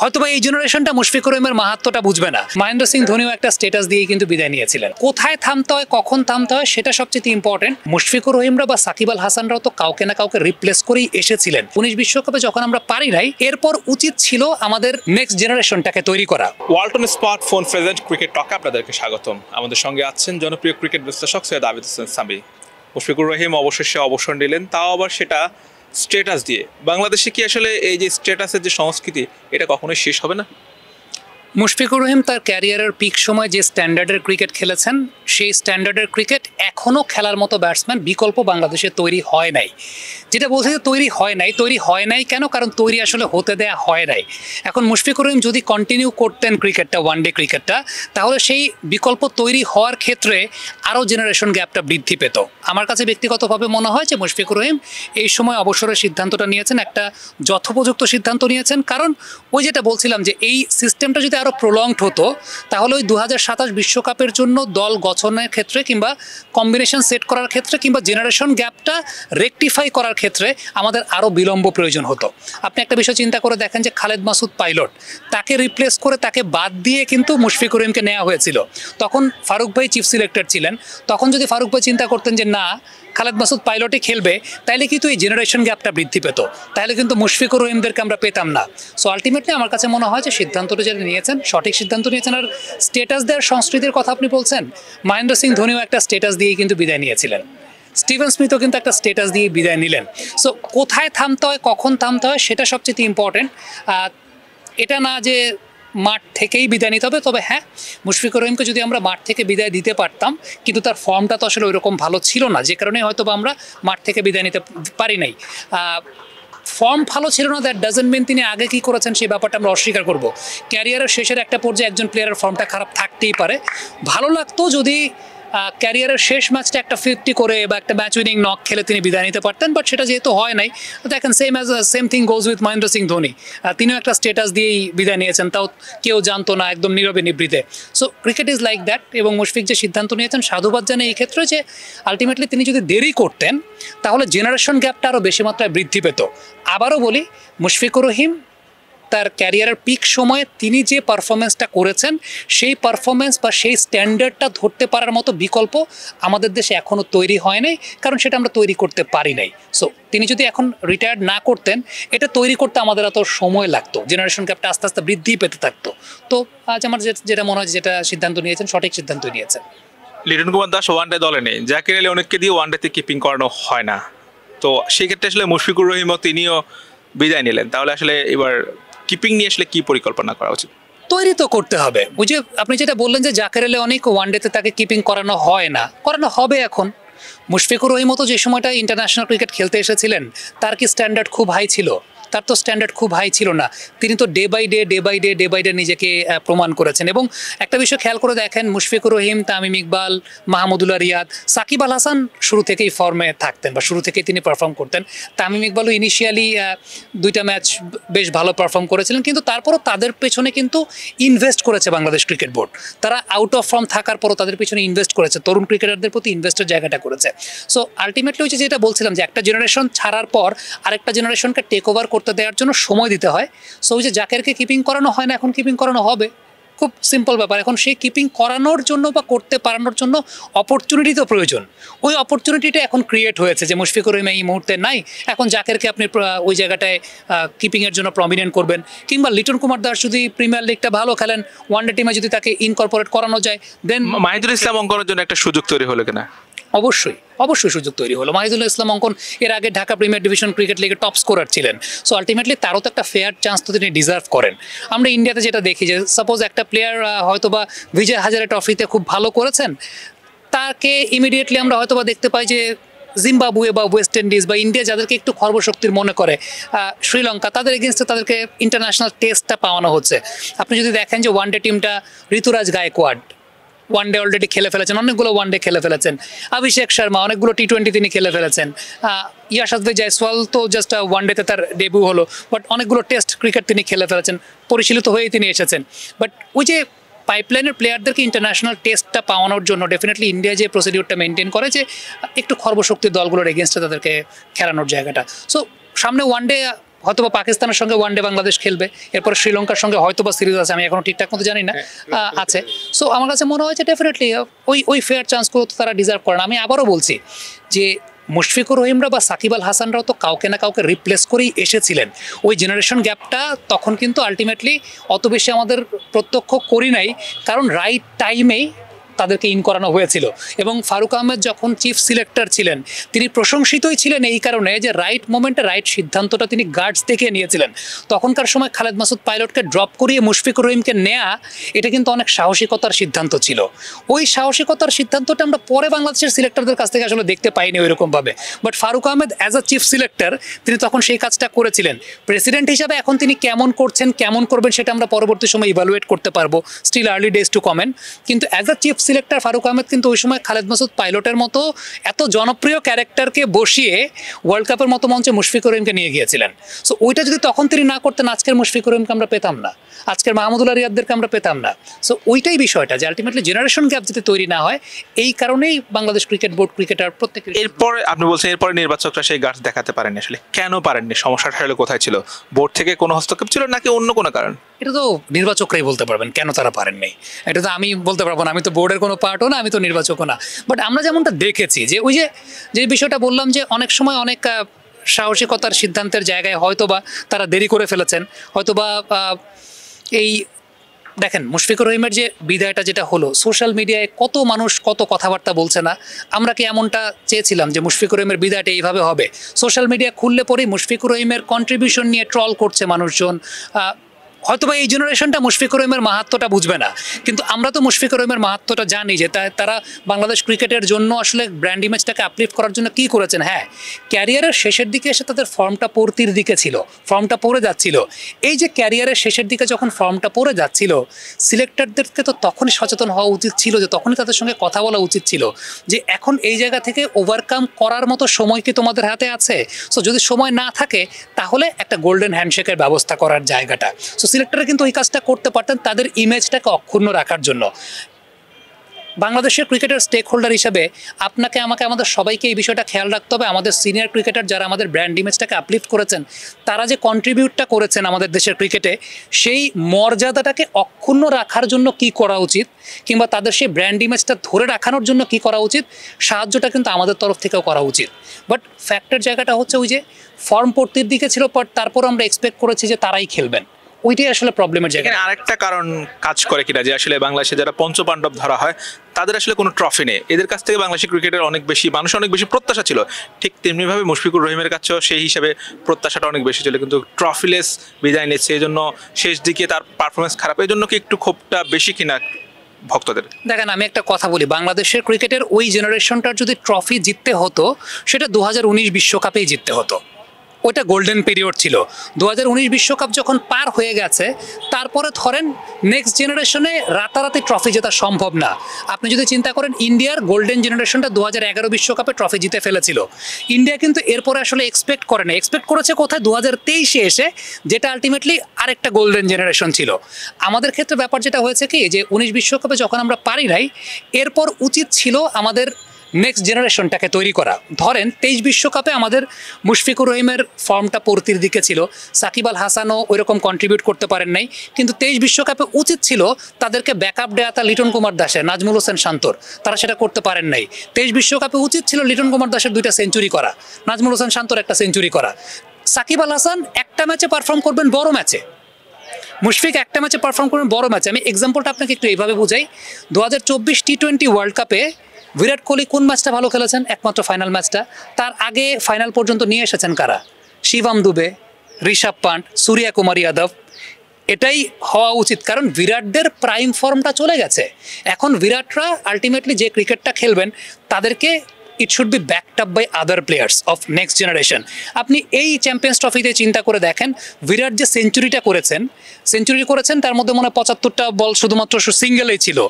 হয়তোবা এই জেনারেশনটা মুশফিকুর রহিমের মাহাত্ম্যটা বুঝবে না। মহেন্দ্র সিং ধোনিও একটা স্ট্যাটাস দিয়ে কিন্তু বিদায় নিয়েছিলেন। কোথায় থামতে হয়, কখন থামতে হয়, সেটা সবচেয়ে ইম্পর্টেন্ট। মুশফিকুর রহিমরা বা সাকিব আল হাসানরাও তো কাউকে না কাউকে রিপ্লেস করেই এসেছিলেন। 19 বিশ্বকাপে যখন আমরা পারি নাই, এরপর উচিত ছিল আমাদের নেক্সট জেনারেশনটাকে তৈরি করা। ওয়ালটন স্মার্টফোন প্রেজেন্ট ক্রিকেট টকে আপনাদেরকে স্বাগতম। আমাদের সঙ্গে আছেন জনপ্রিয় ক্রিকেট বিশ্লেষক সৈয়দ আবিদ হোসেন সামি। মুশফিকুর রহিম অবশেষে অবসর নিলেন, তাও আবার সেটা স্ট্যাটাস দিয়ে। বাংলাদেশে কি আসলে এই যে স্ট্যাটাসের যে সংস্কৃতি, এটা কখনোই শেষ হবে না? মুশফিকুর রহিম তার ক্যারিয়ারের পিক সময় যে স্ট্যান্ডার্ডের ক্রিকেট খেলেছেন, সেই স্ট্যান্ডার্ডের ক্রিকেট এখনও খেলার মতো ব্যাটসম্যান বিকল্প বাংলাদেশে তৈরি হয় নাই। যেটা বলছে যে তৈরি হয় নাই কেন? কারণ তৈরি আসলে হতে দেয়া হয় নাই। এখন মুশফিকুর রহিম যদি কন্টিনিউ করতেন ক্রিকেটটা, ওয়ানডে ক্রিকেটটা, তাহলে সেই বিকল্প তৈরি হওয়ার ক্ষেত্রে আরও জেনারেশন গ্যাপটা বৃদ্ধি পেত। আমার কাছে ব্যক্তিগতভাবে মনে হয় যে মুশফিকুর রহিম এই সময় অবসরের সিদ্ধান্তটা নিয়েছেন, একটা যথোপযুক্ত সিদ্ধান্ত নিয়েছেন। কারণ ওই যেটা বলছিলাম যে এই সিস্টেমটা যদি আরও প্রলংড হতো, তাহলে ওই 2027 বিশ্বকাপের জন্য দল গঠনের ক্ষেত্রে কিংবা কম্বিনেশন সেট করার ক্ষেত্রে কিংবা জেনারেশন গ্যাপটা রেকটিফাই করার ক্ষেত্রে আমাদের আরও বিলম্ব প্রয়োজন হতো। আপনি একটা বিষয় চিন্তা করে দেখেন যে খালেদ মাসুদ পাইলট, তাকে রিপ্লেস করে তাকে বাদ দিয়ে কিন্তু মুশফিকুর রহিমকে নেওয়া হয়েছিল। তখন ফারুক ভাই চিফ সিলেক্টর ছিলেন। তখন যদি ফারুক ভাই চিন্তা করতেন যে না, খালেদ মাসুদ পাইলটই খেলবে, তাইলে কিন্তু এই জেনারেশন গ্যাপটা বৃদ্ধি পেত, তাহলে কিন্তু মুশফিকুর রহিমদেরকে আমরা পেতাম না। সো আলটিমেটলি আমার কাছে মনে হয় যে সিদ্ধান্তটা যেটা নিয়েছেন, সঠিক সিদ্ধান্ত নিয়েছেন। আর স্ট্যাটাস দেওয়ার সংস্কৃতির কথা আপনি বলছেন, মহেন্দ্র সিং ধোনিও একটা স্ট্যাটাস দিয়েই কিন্তু বিদায় নিয়েছিলেন। স্টিভেন স্মিথও কিন্তু একটা স্ট্যাটাস দিয়ে বিদায় নিলেন। সো কোথায় থামতে হয়, কখন থামতে হয়, সেটা সবচেয়ে ইম্পর্টেন্ট। এটা না যে মাঠ থেকেই বিদায় নিতে হবে। তবে হ্যাঁ, মুশফিকুর রহিমকে যদি আমরা মাঠ থেকে বিদায় দিতে পারতাম, কিন্তু তার ফর্মটা তো আসলে ওইরকম ভালো ছিল না, যে কারণে হয়তো বা আমরা মাঠ থেকে বিদায় নিতে পারি নাই। ফর্ম ভালো ছিল না, দ্যাট ডাজন্ট মিন তিনি আগে কী করেছেন সেই ব্যাপারটা আমরা অস্বীকার করব। ক্যারিয়ারের শেষের একটা পর্যায়ে একজন প্লেয়ারের ফর্মটা খারাপ থাকতেই পারে। ভালো লাগতো যদি ক্যারিয়ারের শেষ ম্যাচটা একটা 50 করে বা একটা ম্যাচ উইনিং নক খেলে তিনি বিদায় নিতে পারতেন, বাট সেটা যেহেতু হয় নাই, দেখেন same thing goes with Mahendra Singh Dhoni. তিনিও একটা স্ট্যাটাস দিয়েই বিদায় নিয়েছেন, তাও কেউ জানতো না, একদম নীরবে নিবৃতে। So cricket is like that. এবং মুশফিক যে সিদ্ধান্ত নিয়েছেন, সাধুবাদ জানে এই ক্ষেত্রে যে আলটিমেটলি তিনি যদি দেরি করতেন, তাহলে জেনারেশন গ্যাপটা আরও বেশি মাত্রায় বৃদ্ধি পেত। আবারও বলি, মুশফিকুর রহিম তার ক্যারিয়ারের পিক সময়ে তিনি যে পারফরমেন্সটা করেছেন, সেই পারফরমেন্স বা সেই স্ট্যান্ডার্ডটা ধরতে পারার মতো বিকল্প আমাদের দেশে এখনও তৈরি হয় নাই, কারণ সেটা আমরা তৈরি করতে পারি নাই। সো তিনি যদি এখন রিটায়ার্ড না করতেন, এটা তৈরি করতে আমাদের এত সময় লাগতো, জেনারেশন গ্যাপটা আস্তে আস্তে বৃদ্ধি পেতে থাকতো। তো আজ আমার যেটা মনে হয়, যেটা সিদ্ধান্ত নিয়েছেন, সঠিক সিদ্ধান্ত নিয়েছেন। লিটন কুমার দাস ওয়ানডে দলে নেই, জাকির আলী অনেককে দিয়ে ওয়ানডেতে কিপিং করানো হয় না। তো সেই ক্ষেত্রে আসলে মুশফিকুর রহিমও তিনিও বিদায় নিলেন, তাহলে আসলে এবার কিপিং নিয়ে আসলে কি পরিকল্পনা করা উচিত? তৈরি তো করতে হবে। ওই যে আপনি যেটা বললেন যে জাকের আলী অনেক ওয়ানডেতে তাকে কিপিং করানো হয় না, করানো হবে এখন। মুশফিকুর রহিমও তো যে সময়টা ইন্টারন্যাশনাল ক্রিকেট খেলতে এসেছিলেন, তার কি স্ট্যান্ডার্ড খুব হাই ছিল? তার তো স্ট্যান্ডার্ড খুব হাই ছিল না। তিনি তো ডে বাই ডে নিজেকে প্রমাণ করেছেন। এবং একটা বিষয় খেয়াল করে দেখেন, মুশফিকুর রহিম, তামিম ইকবাল, মাহমুদুল্লাহ রিয়াদ, সাকিব আল হাসান শুরু থেকেই ফর্মে থাকতেন বা শুরু থেকেই তিনি পারফর্ম করতেন। তামিম ইকবালও ইনিশিয়ালি 2টা ম্যাচ বেশ ভালো পারফর্ম করেছিলেন, কিন্তু তারপরও তাদের পেছনে কিন্তু ইনভেস্ট করেছে বাংলাদেশ ক্রিকেট বোর্ড। তারা আউট অফ ফর্ম থাকার পরও তাদের পেছনে ইনভেস্ট করেছে, তরুণ ক্রিকেটারদের প্রতি ইনভেস্টের জায়গাটা করেছে। সো আলটিমেটলি হচ্ছে যেটা বলছিলাম, যে একটা জেনারেশন ছাড়ার পর আরেকটা জেনারেশনকে টেক ওভার করতে দেওয়ার জন্য সময় দিতে হয়। সো ওই যে জাকেরকে কিপিং করানো হয় না, এখন কিপিং করানো হবে। খুব সিম্পল ব্যাপার। এখন সেই কিপিং করানোর জন্য বা করতে পারানোর জন্য অপরচুনিটি তো প্রয়োজন। ওই অপরচুনিটিটা এখন ক্রিয়েট হয়েছে, যে মুশফিকুর রহিম এই মুহূর্তে নাই, এখন জাকেরকে আপনি ওই জায়গাটায় কিপিংয়ের জন্য প্রমিনেন্ট করবেন। কিংবা লিটন কুমার দাস যদি প্রিমিয়ার লিগটা ভালো খেলেন, ওয়ানডে টিমে যদি তাকে ইনকর্পোরেট করানো যায়, দেন মাহিদুল ইসলাম অঙ্কনের জন্য একটা সুযোগ তৈরি হলো কিনা? অবশ্যই সুযোগ তৈরি হলো। মাহিদুল ইসলাম অঙ্কন এর আগে ঢাকা প্রিমিয়ার ডিভিশন ক্রিকেট লিগে টপ স্কোরার ছিলেন। সো আলটিমেটলি তারও তো একটা ফেয়ার চান্স তো তিনি ডিজার্ভ করেন। আমরা ইন্ডিয়াতে যেটা দেখি, যে সাপোজ একটা প্লেয়ার হয়তো বা বিজয় হাজারে ট্রফিতে খুব ভালো করেছেন, তাকে ইমিডিয়েটলি আমরা হয়তো বা দেখতে পাই যে জিম্বাবুয়ে বা ওয়েস্ট ইন্ডিজ বা ইন্ডিয়া, যাদেরকে একটু খর্বশক্তির মনে করে, শ্রীলঙ্কা, তাদের এগেনস্টে তাদেরকে ইন্টারন্যাশনাল টেস্টটা পাওয়ানো হচ্ছে। আপনি যদি দেখেন যে ওয়ানডে টিমটা, ঋতুরাজ গায়কোয়াড় ওয়ানডে অলরেডি খেলে ফেলেছেন, অনেকগুলো ওয়ানডে খেলে ফেলেছেন। অভিষেক শর্মা অনেকগুলো টি20 তিনি খেলে ফেলেছেন। ইয়াশাদভি জয়সওয়াল তো জাস্ট ওয়ানডেতে তার ডেবিউ হলো, বাট অনেকগুলো টেস্ট ক্রিকেট তিনি খেলে ফেলেছেন, পরিশীলিত হয়েই তিনি এসেছেন। বাট ওই যে পাইপলাইনের প্লেয়ারদেরকে ইন্টারন্যাশনাল টেস্টটা পাওয়ানোর জন্য ডেফিনেটলি ইন্ডিয়া যে প্রসিডিউরটা মেনটেন করে, যে একটু খর্বশক্তির দলগুলোর এগেনস্টে তাদেরকে খেলানোর জায়গাটা। সো সামনে ওয়ানডে হয়তোবা পাকিস্তানের সঙ্গে ওয়ানডে বাংলাদেশ খেলবে, এরপর শ্রীলঙ্কার সঙ্গে হয়তোবা সিরিজ আছে, আমি এখনো ঠিকঠাক মতো জানি না, আছে। সো আমার কাছে মনে হয় যে ডেফিনেটলি ওই ফেয়ার চান্সগুলো তো তারা ডিজার্ভ করে না। আমি আবারও বলছি যে মুশফিকুর রহিমরা বা সাকিব আল হাসানরাও তো কাউকে না কাউকে রিপ্লেস করেই এসেছিলেন। ওই জেনারেশন গ্যাপটা তখন কিন্তু আলটিমেটলি অত বেশি আমাদের প্রত্যক্ষ করি নাই, কারণ রাইট টাইমেই তাদেরকে ইন করানো হয়েছিল। এবং ফারুক আহমেদ যখন চিফ সিলেক্টর ছিলেন, তিনি প্রশংসিতই ছিলেন এই কারণে যে রাইট মোমেন্টে রাইট সিদ্ধান্তটা তিনি গার্ডস থেকে নিয়েছিলেন। তখনকার সময় খালেদ মাসুদ পাইলটকে ড্রপ করিয়ে মুশফিকুর রহিমকে নেয়া, এটা কিন্তু অনেক সাহসিকতার সিদ্ধান্ত ছিল। ওই সাহসিকতার সিদ্ধান্তটা আমরা পরে বাংলাদেশের সিলেক্টরদের কাছ থেকে আসলে দেখতে পাইনি ওইরকমভাবে। But Faruque Ahmed as a chief selector তিনি তখন সেই কাজটা করেছিলেন। প্রেসিডেন্ট হিসাবে এখন তিনি কেমন করছেন, কেমন করবেন, সেটা আমরা পরবর্তী সময় ইভ্যালুয়েট করতে পারবো, still early days to comment. কিন্তু as a chief selector Faruque Ahmed কিন্তু ওই সময় খালেদ মাসুদ পাইলটের মতো এত জনপ্রিয় ক্যারেক্টারকে বসিয়ে ওয়ার্ল্ড কাপের মতো মঞ্চে মুশফিকুর রহিমকে নিয়ে গিয়েছিলেন। সো ওইটা যদি তখন তিনি না করতেন, আজকের মুশফিকুর রহিমকে আমরা পেতাম না, আজকের মাহমুদুল্লাহ রিয়াদদেরকে আমরা পেতাম না। সো ওইটাই বিষয়টা যে আলটিমেটলি জেনারেশন গ্যাপ যদি তৈরি না হয়, এই কারণেই বাংলাদেশ ক্রিকেট বোর্ড ক্রিকেটার প্রত্যেকের। এরপরে আপনি বলছেন এরপরে নির্বাচকরা সেই গাছ দেখাতে পারেননি, আসলে কেন পারেননি? সমস্যাটা আসলে কোথায় ছিল? বোর্ড থেকে কোনো হস্তক্ষেপ ছিল নাকি অন্য কোনো কারণ? এটা তো নির্বাচকরাই বলতে পারবেন কেন তারা পারেননি, এটা তো আমি বলতে পারবো না। আমি তো বোর্ডের কোনো পার্টও না, আমি তো নির্বাচকও না। বাট আমরা যেমনটা দেখেছি যে ওই যে বিষয়টা বললাম যে অনেক সময় অনেক সাহসিকতার সিদ্ধান্তের জায়গায় হয়তোবা তারা দেরি করে ফেলেছেন, হয়তোবা এই দেখেন মুশফিকুর রহিমের যে বিদায়টা যেটা হলো, সোশ্যাল মিডিয়ায় কত মানুষ কত কথাবার্তা বলছে না? আমরা কি এমনটা চেয়েছিলাম যে মুশফিকুর রহিমের বিদায়টা এইভাবে হবে? সোশ্যাল মিডিয়া খুললে পরেই মুশফিকুর রহিমের কন্ট্রিবিউশন নিয়ে ট্রল করছে মানুষজন। হয়তোবা এই জেনারেশনটা মুশফিকুর রহিমের মাহাত্ম্যটা বুঝবে না, কিন্তু আমরা তো মুশফিকুর রহিমের মাহাত্ম্যটা জানি যে তারা বাংলাদেশ ক্রিকেটের জন্য আসলে ব্র্যান্ড ইমেজটাকে আপলিফ্ট করার জন্য কী করেছেন। হ্যাঁ, ক্যারিয়ারের শেষের দিকে এসে তাদের ফর্মটা পড়তির দিকে ছিল, ফর্মটা পড়ে যাচ্ছিল। এই যে ক্যারিয়ারের শেষের দিকে যখন ফর্মটা পড়ে যাচ্ছিল, সিলেক্টরদেরকে তো তখনই সচেতন হওয়া উচিত ছিল, যে তখনই তাদের সঙ্গে কথা বলা উচিত ছিল যে এখন এই জায়গা থেকে ওভারকাম করার মতো সময় কি তোমাদের হাতে আছে? সো যদি সময় না থাকে তাহলে একটা গোল্ডেন হ্যান্ডশেকের ব্যবস্থা করার জায়গাটা, সো সিলেক্টররা কিন্তু ওই কাজটা করতে পারতেন তাদের ইমেজটাকে অক্ষুণ্ণ রাখার জন্য। বাংলাদেশের ক্রিকেটের স্টেক হোল্ডার হিসেবে আপনাকে আমাকে আমাদের সবাইকে এই বিষয়টা খেয়াল রাখতে হবে। আমাদের সিনিয়র ক্রিকেটার যারা আমাদের ব্র্যান্ড ইমেজটাকে আপলিফ্ট করেছেন, তারা যে কন্ট্রিবিউটটা করেছেন আমাদের দেশের ক্রিকেটে, সেই মর্যাদাটাকে অক্ষুণ্ণ রাখার জন্য কি করা উচিত, কিংবা তাদের সেই ব্র্যান্ড ইমেজটা ধরে রাখানোর জন্য কি করা উচিত, সাহায্যটা কিন্তু আমাদের তরফ থেকেও করা উচিত। বাট ফ্যাক্টের জায়গাটা হচ্ছে ওই যে ফর্ম পড়তির দিকে ছিল, বাট তারপর আমরা এক্সপেক্ট করেছি যে তারাই খেলবেন, ওইটাই আসলে প্রবলেমের জায়গা। আরেকটা কারণ কাজ করে কিনা যে আসলে বাংলাদেশে যারা পঞ্চপাণ্ডব ধরা হয় তাদের আসলে কোনো ট্রফি নেই, এদের কাছ থেকে বাংলাদেশের ক্রিকেটের অনেক বেশি মানুষ অনেক বেশি প্রত্যাশা ছিল। ঠিক তেমনিভাবে মুশফিকুর রহিমের কাছেও সেই হিসাবে প্রত্যাশাটা অনেক বেশি ছিল, কিন্তু ট্রফিলেস বিদায় নিচ্ছে, এই জন্য শেষ দিকে তার পারফরমেন্স খারাপ, এই জন্য কি একটু ক্ষোভটা বেশি কিনা ভক্তদের? দেখেন আমি একটা কথা বলি, বাংলাদেশের ক্রিকেটের ওই জেনারেশনটার যদি ট্রফি জিততে হতো সেটা 2019 বিশ্বকাপেই জিততে হতো, ওইটা গোল্ডেন পিরিয়ড ছিল। 2019 বিশ্বকাপ যখন পার হয়ে গেছে, তারপরে ধরেন নেক্সট জেনারেশনে রাতারাতি ট্রফি জেতা সম্ভব না। আপনি যদি চিন্তা করেন ইন্ডিয়ার গোল্ডেন জেনারেশনটা 2011 বিশ্বকাপে ট্রফি জিতে ফেলেছিল, ইন্ডিয়া কিন্তু এরপরে আসলে এক্সপেক্ট করে না, এক্সপেক্ট করেছে কোথায় 2023-এ এসে, যেটা আলটিমেটলি আরেকটা গোল্ডেন জেনারেশন ছিল। আমাদের ক্ষেত্রে ব্যাপার যেটা হয়েছে কি, যে 19 বিশ্বকাপে যখন আমরা পারি নাই, এরপর উচিত ছিল আমাদের নেক্সট জেনারেশনটাকে তৈরি করা। ধরেন 23 বিশ্বকাপে আমাদের মুশফিকুর রহিমের ফর্মটা পড়তির দিকে ছিল, সাকিব আল হাসানও ওইরকম কন্ট্রিবিউট করতে পারেন নাই, কিন্তু 23 বিশ্বকাপে উচিত ছিল তাদেরকে ব্যাকআপ দেয়া তা লিটন কুমার দাসের, নাজমুল হোসেন শান্তর, তারা সেটা করতে পারেন নাই। 23 বিশ্বকাপে উচিত ছিল লিটন কুমার দাসের 2টা সেঞ্চুরি করা, নাজমুল হোসেন শান্তর 1টা সেঞ্চুরি করা। সাকিব আল হাসান একটা ম্যাচে পারফর্ম করবেন বড় ম্যাচে, মুশফিক একটা ম্যাচে পারফর্ম করবেন বড় ম্যাচে। আমি এক্সাম্পলটা আপনাকে একটু এইভাবে বুঝাই, 2024 টি-20 ওয়ার্ল্ড কাপে বিরাট কোহলি কোন ম্যাচটা ভালো খেলেছেন? একমাত্র ফাইনাল ম্যাচটা। তার আগে ফাইনাল পর্যন্ত নিয়ে এসেছেন কারা? শিবম দুবে, ঋষভ পান্ট, সূর্য কুমার যাদব। এটাই হওয়া উচিত, কারণ বিরাটদের প্রাইম ফর্মটা চলে গেছে। এখন বিরাটরা আলটিমেটলি যে ক্রিকেটটা খেলবেন, তাদেরকে it should be backed up by other players of next generation. আপনি এই চ্যাম্পিয়ন্স ট্রফিতে চিন্তা করে দেখেন, বিরাট যে সেঞ্চুরি করেছেন তার মধ্যে মনে হয় 75টা বল শুধুমাত্র সিঙ্গেলেই ছিল।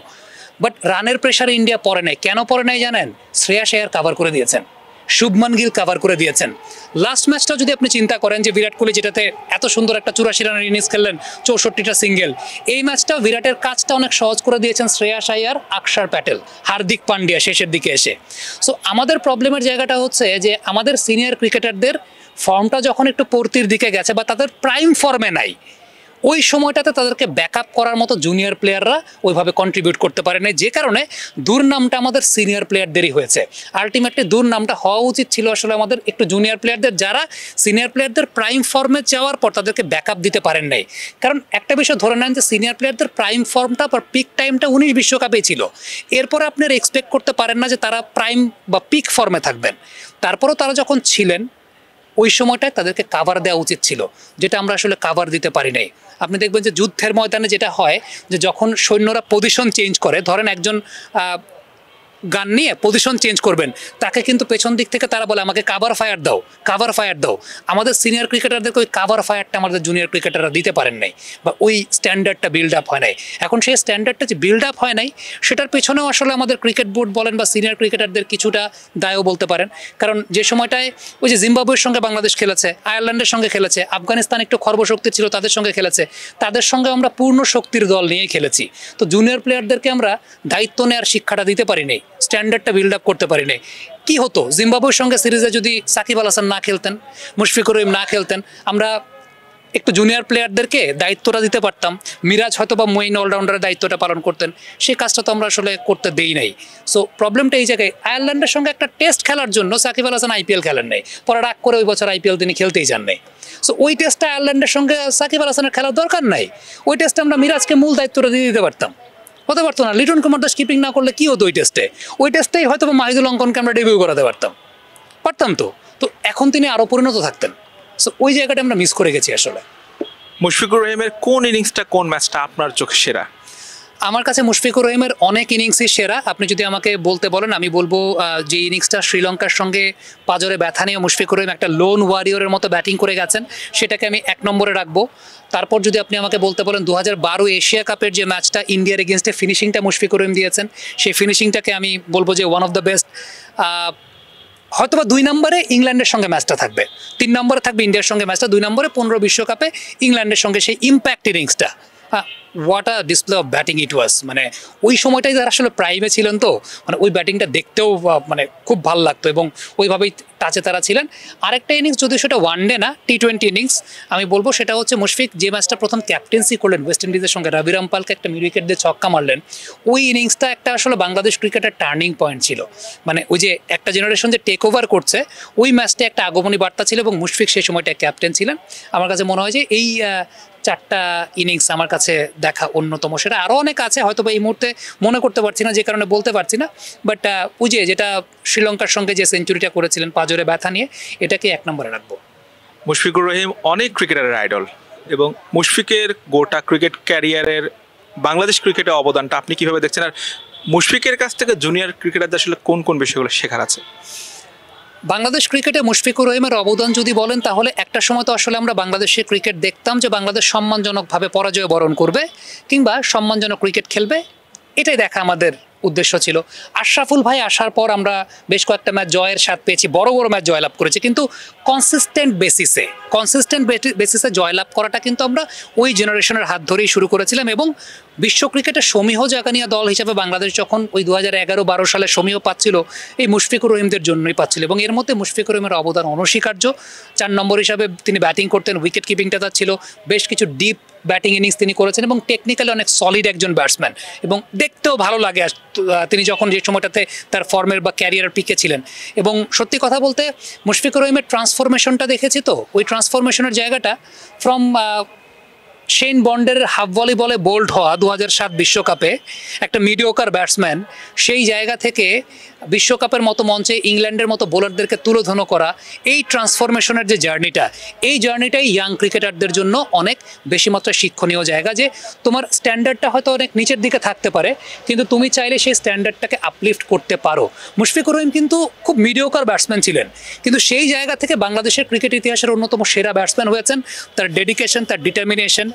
বাট রানের প্রেশারে ইন্ডিয়া পড়ে নাই। কেন পড়ে নাই জানেন? শ্রেয়াস আয়ার কাভার করে দিয়েছেন, শুভমান গিল কাভার করে দিয়েছেন। লাস্ট ম্যাচটা যদি আপনি চিন্তা করেন যে বিরাট কোহলি যেটাতে এত সুন্দর একটা 84 রানের ইনিংস খেললেন, 64টা সিঙ্গেল, এই ম্যাচটা বিরাটের কাজটা অনেক সহজ করে দিয়েছেন শ্রেয়াস আয়ার, আকসার প্যাটেল, হার্দিক পান্ডিয়া শেষের দিকে এসে। সো আমাদের প্রবলেমের জায়গাটা হচ্ছে যে আমাদের সিনিয়র ক্রিকেটারদের ফর্মটা যখন একটু পড়তির দিকে গেছে বা তাদের প্রাইম ফর্মে নাই, ওই সময়টাতে তাদেরকে ব্যাকআপ করার মতো জুনিয়র প্লেয়াররা ওইভাবে কন্ট্রিবিউট করতে পারে না, যে কারণে দুর্নামটা আমাদের সিনিয়র প্লেয়ারদেরই হয়েছে। আলটিমেটলি দুর্নামটা হওয়া উচিত ছিল আসলে আমাদের একটু জুনিয়র প্লেয়ারদের, যারা সিনিয়র প্লেয়ারদের প্রাইম ফর্মে যাওয়ার পর তাদেরকে ব্যাকআপ দিতে পারেন নাই। কারণ একটা বিষয় ধরে নেন যে সিনিয়র প্লেয়ারদের প্রাইম ফর্মটা বা পিক টাইমটা 19 বিশ্বকাপেই ছিল, এরপরে আপনারা এক্সপেক্ট করতে পারেন না যে তারা প্রাইম বা পিক ফর্মে থাকবেন। তারপরেও তারা যখন ছিলেন ওই সময়টায় তাদেরকে কাভার দেওয়া উচিত ছিল, যেটা আমরা আসলে কাভার দিতে পারি নাই। আপনি দেখবেন যে যুদ্ধের ময়দানে যেটা হয় যে যখন সৈন্যরা পজিশন চেঞ্জ করে, ধরেন একজন গান নিয়ে পজিশন চেঞ্জ করবেন, তাকে কিন্তু পেছন দিক থেকে তারা বলে আমাকে কাভার ফায়ার দাও, কাভার ফায়ার দাও। আমাদের সিনিয়র ক্রিকেটারদেরকে ওই কাভার ফায়ারটা আমাদের জুনিয়র ক্রিকেটাররা দিতে পারেন নাই, বা ওই স্ট্যান্ডার্ডটা বিল্ড আপ হয় নাই। এখন সেই স্ট্যান্ডার্ডটা যে বিল্ড আপ হয় নাই, সেটার পেছনেও আসলে আমাদের ক্রিকেট বোর্ড বলেন বা সিনিয়র ক্রিকেটারদের কিছুটা দায়ও বলতে পারেন। কারণ যে সময়টায় ওই যে জিম্বাবুয়ের সঙ্গে বাংলাদেশ খেলেছে, আয়ারল্যান্ডের সঙ্গে খেলেছে, আফগানিস্তান একটু খর্বশক্তি ছিল তাদের সঙ্গে খেলেছে, তাদের সঙ্গে আমরা পূর্ণ শক্তির দল নিয়েই খেলেছি। তো জুনিয়র প্লেয়ারদেরকে আমরা দায়িত্ব নেওয়ার শিক্ষাটা দিতে পারি নাই, স্ট্যান্ডার্ডটা বিল্ড আপ করতে পারি নাই। কি হতো জিম্বাবুয়ের সঙ্গে সিরিজে যদি সাকিব আল হাসান না খেলতেন, মুশফিকুর রহিম না খেলতেন, আমরা একটু জুনিয়র প্লেয়ারদেরকে দায়িত্বটা দিতে পারতাম, মিরাজ হয়তো বা মেইন অলরাউন্ডারের দায়িত্বটা পালন করতেন, সেই কাজটা তো আমরা আসলে করতে দেই নাই। সো প্রবলেমটা এই জায়গায়, আয়ারল্যান্ডের সঙ্গে একটা টেস্ট খেলার জন্য সাকিব আল হাসান আইপিএল খেলেন নাই, পরে রাগ করে ওই বছর আইপিএল তিনি খেলতেই যান নাই। সো ওই টেস্টটা আয়ারল্যান্ডের সঙ্গে সাকিব আল হাসানের খেলার দরকার নাই, ওই টেস্টে আমরা মিরাজকে মূল দায়িত্বটা দিয়ে দিতে পারতাম, হতে পারতো না। লিটন কুমার দাস কিপিং না করলে কি হতো ওই টেস্টে? ওই টেস্টেই হয়তো মাহিদুল অঙ্কনকে আমরা ডেবিউ করাতে পারতাম তো। তো এখন তিনি আরও পরিণত থাকতেন। সো ওই জায়গাটা আমরা মিস করে গেছি আসলে। মুশফিকুর রহিমের কোন ইনিংসটা, কোন ম্যাচটা আপনার চোখে সেরা? আমার কাছে মুশফিকুর রহিমের অনেক ইনিংসই সেরা। আপনি যদি আমাকে বলতে বলেন, আমি বলবো যে ইনিংসটা শ্রীলঙ্কার সঙ্গে পাজরে ব্যথা নিয়ে মুশফিকুর রহিম একটা লোন ওয়ারিয়রের মতো ব্যাটিং করে গেছেন, সেটাকে আমি 1 নম্বরে রাখবো। তারপর যদি আপনি আমাকে বলতে বলেন 2012 এশিয়া কাপের যে ম্যাচটা ইন্ডিয়ার এগেনস্টে ফিনিশিংটা মুশফিকুর রহিম দিয়েছেন, সেই ফিনিশিংটাকে আমি বলবো যে ওয়ান অফ দ্য বেস্ট। হয়তোবা 2 নম্বরে ইংল্যান্ডের সঙ্গে ম্যাচটা থাকবে, 3 নম্বরে থাকবে ইন্ডিয়ার সঙ্গে ম্যাচটা, 2 নম্বরে 15 বিশ্বকাপে ইংল্যান্ডের সঙ্গে সেই ইম্প্যাক্ট ইনিংসটা। What a display of batting it was. মানে ওই সময়টাই যারা আসলে প্রাইমে ছিলেন, তো মানে ওই ব্যাটিংটা দেখতেও মানে খুব ভালো লাগতো এবং ওইভাবেই টাচে তারা ছিলেন। আরেকটা ইনিংস, যদি সেটা ওয়ানডে না T20 ইনিংস, আমি বলবো সেটা হচ্ছে মুশফিক যে ম্যাচটা প্রথম ক্যাপ্টেন্সি করলেন ওয়েস্ট ইন্ডিজের সঙ্গে, রবি রামপালকে একটা মিড উইকেট দিয়ে ছক্কা মারলেন, ওই ইনিংসটা একটা আসলে বাংলাদেশ ক্রিকেটের টার্নিং পয়েন্ট ছিল। মানে ওই যে একটা জেনারেশন যে টেক ওভার করছে, ওই ম্যাচটা একটা আগমনী বার্তা ছিল এবং মুশফিক সেই সময়টা ক্যাপ্টেন ছিলেন। আমার কাছে মনে হয় যে এই 4টা ইনিংস আমার কাছে দেখা অন্যতম। সেটা আরও অনেক আছে, হয়তো বা এই মুহূর্তে মনে করতে পারছি না, যে কারণে বলতে পারছি না। বাট ওই যেটা শ্রীলঙ্কার সঙ্গে যে সেঞ্চুরিটা করেছিলেন পাজরে ব্যথা নিয়ে, এটাকে 1 নম্বরে রাখবো। মুশফিকুর রহিম অনেক ক্রিকেটারের আইডল, এবং মুশফিকের গোটা ক্রিকেট ক্যারিয়ারের বাংলাদেশ ক্রিকেটের অবদানটা আপনি কীভাবে দেখছেন? আর মুশফিকের কাছ থেকে জুনিয়র ক্রিকেটারদের আসলে কোন কোন বিষয়গুলো শেখার আছে? বাংলাদেশ ক্রিকেটে মুশফিকুর রহিমের অবদান যদি বলেন, তাহলে একটা সময় তো আসলে আমরা বাংলাদেশের ক্রিকেট দেখতাম যে বাংলাদেশ সম্মানজনকভাবে পরাজয় বরণ করবে কিংবা সম্মানজনক ক্রিকেট খেলবে, এটাই দেখা আমাদের উদ্দেশ্য ছিল। আশরাফুল ভাই আসার পর আমরা বেশ কয়েকটা ম্যাচ জয়ের স্বাদ পেয়েছি, বড় বড় ম্যাচ জয়লাভ করেছি, কিন্তু কনসিস্টেন্ট বেসিসে জয়লাভ করাটা কিন্তু আমরা ওই জেনারেশনের হাত ধরেই শুরু করেছিলাম। এবং বিশ্ব ক্রিকেটের সমীহ জাগানিয়া দল হিসাবে বাংলাদেশ যখন ওই 2011-12 সালে সমীহ পাচ্ছিল, এই মুশফিকুর রহিমদের জন্যই পাচ্ছিল, এবং এর মধ্যে মুশফিকুর রহিমের অবদান অনস্বীকার্য। 4 নম্বর হিসাবে তিনি ব্যাটিং করতেন, উইকেট কিপিংটা তার ছিল, বেশ কিছু ডিপ ব্যাটিং ইনিংস তিনি করেছেন এবং টেকনিক্যালি অনেক সলিড একজন ব্যাটসম্যান, এবং দেখতেও ভালো লাগে তিনি যখন যে সময়টাতে তার ফর্মের বা ক্যারিয়ারের পিকে ছিলেন। এবং সত্যি কথা বলতে মুশফিকুর রহিমের ট্রান্সফরমেশনটা দেখেছি, তো ওই ট্রান্সফরমেশনের জায়গাটা ফ্রম শেন বন্ডের হাফ ভলিবলে বোল্ড হওয়া 2007 বিশ্বকাপে একটা মিডিওকার ব্যাটসম্যান, সেই জায়গা থেকে বিশ্বকাপের মতো মঞ্চে ইংল্যান্ডের মতো বোলারদেরকে তুলোধনো করা, এই ট্রান্সফরমেশনের যে এই জার্নিটাই ইয়াং ক্রিকেটারদের জন্য অনেক বেশি মাত্রায় শিক্ষণীয় জায়গা। যে তোমার স্ট্যান্ডার্ডটা হয়তো অনেক নিচের দিকে থাকতে পারে, কিন্তু তুমি চাইলে সেই স্ট্যান্ডার্ডটাকে আপলিফট করতে পারো। মুশফিকুর রহিম কিন্তু খুব মিডিওকার ব্যাটসম্যান ছিলেন, কিন্তু সেই জায়গা থেকে বাংলাদেশের ক্রিকেট ইতিহাসের অন্যতম সেরা ব্যাটসম্যান হয়েছেন। তার ডেডিকেশন, তার ডিটারমিনেশন,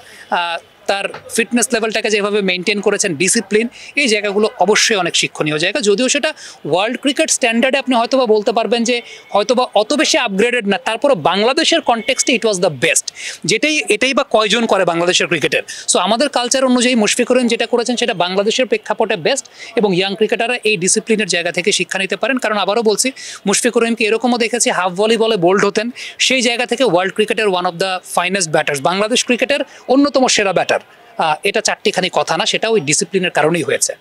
তার ফিটনেস লেভেলটাকে যেভাবে মেনটেন করেছেন, ডিসিপ্লিন, এই জায়গাগুলো অবশ্যই অনেক শিক্ষণীয় জায়গা। যদিও সেটা ওয়ার্ল্ড ক্রিকেট স্ট্যান্ডার্ডে আপনি হয়তোবা বলতে পারবেন যে হয়তোবা অত বেশি আপগ্রেডেড না, তারপরে বাংলাদেশের কনটেক্সটে ইট ওয়াজ দ্য বেস্ট। এটাই বা কয়জন করে বাংলাদেশের ক্রিকেটের। সো আমাদের কালচার অনুযায়ী মুশফিকুর রহিম যেটা করেছেন সেটা বাংলাদেশের প্রেক্ষাপটে বেস্ট, এবং ইয়াং ক্রিকেটাররা এই ডিসিপ্লিনের জায়গা থেকে শিক্ষা নিতে পারেন। কারণ আবারও বলছি, মুশফিকুর রহিমকে এরকমও দেখেছি হাফ ভলিবলে বোল্ড হতেন, সেই জায়গা থেকে ওয়ার্ল্ড ক্রিকেটের one of the finest batters, Bangladesh ক্রিকেটের অন্যতম সেরা ব্যাটার। এটা চারটিখানি কথা না, সেটা ওই ডিসিপ্লিনের কারণেই হয়েছে।